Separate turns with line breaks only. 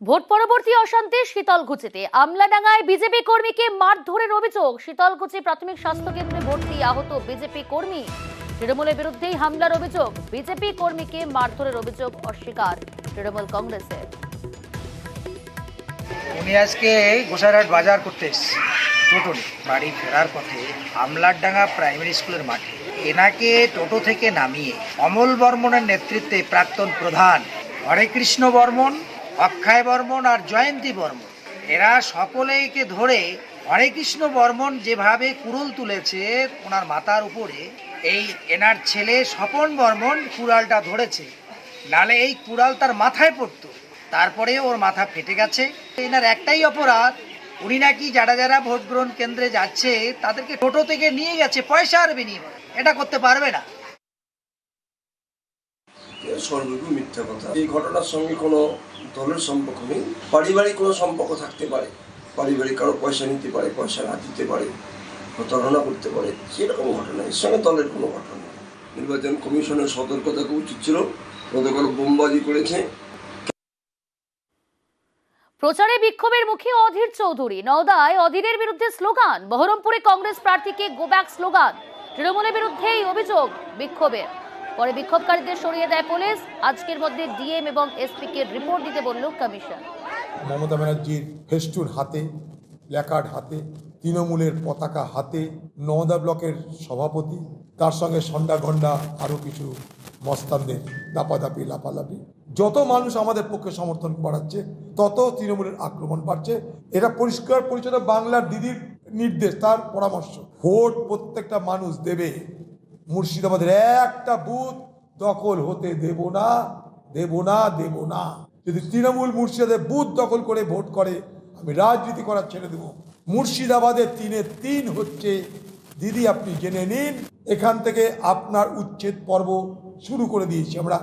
Vote পরবর্তী অশান্তি শীতলকুচিতে আমলাডাঙ্গায় BJP কর্মীকে মারধরের অভিযোগ। শীতলকুচি প্রাথমিক স্বাস্থ্য কেন্দ্রে ভর্তি আহত বিজেপি কর্মী। তৃণমূলের বিরুদ্ধেই হামলার অভিযোগ। বিজেপি কর্মীকে মারধরের অভিযোগ অস্বীকার তৃণমূল কংগ্রেসের।
উনি আজকে গোসাইরহাট বাজার করতে এসেছে টোটো নিয়ে। বাড়ি ফেরার পথে আমলাডাঙ্গা প্রাইমারি স্কুলের মাঠে এনাকে টোটো থেকে নামিয়ে অমল বর্মনের নেতৃত্বে প্রাক্তন প্রধান হরেকৃষ্ণ বর্মন, অক্ষয় বর্মন আর জয়ন্তী বর্মন, এরা সকলেকে ধরে হরেকৃষ্ণ বর্মন যেভাবে কুড়ুল তুলেছে ওনার মাথার উপরে, এই এনার ছেলে স্বপন বর্মন কুড়ালটা ধরেছে, নালে এই কুড়াল তার মাথায় পড়তো। তারপরে ওর মাথা ফেটে গেছে। এনার একটাই অপরাধ, উনি নাকি যারা যারা ভোট গ্রহণ কেন্দ্রে যাচ্ছে তাদেরকে টোটো থেকে নিয়ে গেছে পয়সার বিনিময়ে। এটা করতে পারবে না।
সর্বৈব মিথ্যা কথা। এই ঘটনার সঙ্গে কোনো দলের সম্পর্ক নেই, পারিবারিক কোনো সম্পর্ক থাকতে পারে, পারিবারিক কারো পয়সা নিতে পারে, পয়সা না দিতে পারে, প্রতারণা করতে পারে, সেরকম ঘটনা। এর সঙ্গে দলের কোনো ঘটনা নেই। নির্বাচন কমিশনের সতর্ক থাকা উচিত ছিল। গতকাল বোমবাজি করেছে।
প্রচারে বিক্ষোভের মুখে অধীর চৌধুরী। নওদায় অধীরের বিরুদ্ধে স্লোগান। বহরমপুরে কংগ্রেস প্রার্থীকে গো ব্যাক স্লোগান। তৃণমূলের বিরুদ্ধে এই অভিযোগ বিক্ষোভের। পরে বিক্ষোভকারীদের সরিয়ে দেয় পুলিশ। আজকের মধ্যে ডিএম এবং এসপি কে রিপোর্ট দিতে বলল কমিশন।
মমতা ব্যানার্জির ফেস্টুন হাতে, প্ল্যাকার্ড হাতে, তৃণমূলের পতাকা হাতে, নওদা ব্লকের সভাপতি, তার সঙ্গে সন্ডা গন্ডা আরও কিছু মস্তানদের দাপাদাপি লাপালাপি। যত মানুষ আমাদের পক্ষে সমর্থন বাড়াচ্ছে তত তৃণমূলের আক্রমণ বাড়ছে। এটা পরিষ্কার পরিচ্ছন্ন বাংলার দিদির নির্দেশ, তার পরামর্শ। ভোট প্রত্যেকটা মানুষ দেবে। মুর্শিদাবাদের একটা বুথ দখল হতে দেব না, দেব না, দেব না। যদি তৃণমূল মুর্শিদাবাদে বুথ দখল করে ভোট করে, আমি রাজনীতি করা ছেড়ে দেব। মুর্শিদাবাদের 3-3 হচ্ছে। দিদি আপনি জেনে নিন, এখান থেকে আপনার উচ্ছেদ পর্ব শুরু করে দিয়েছি আমরা।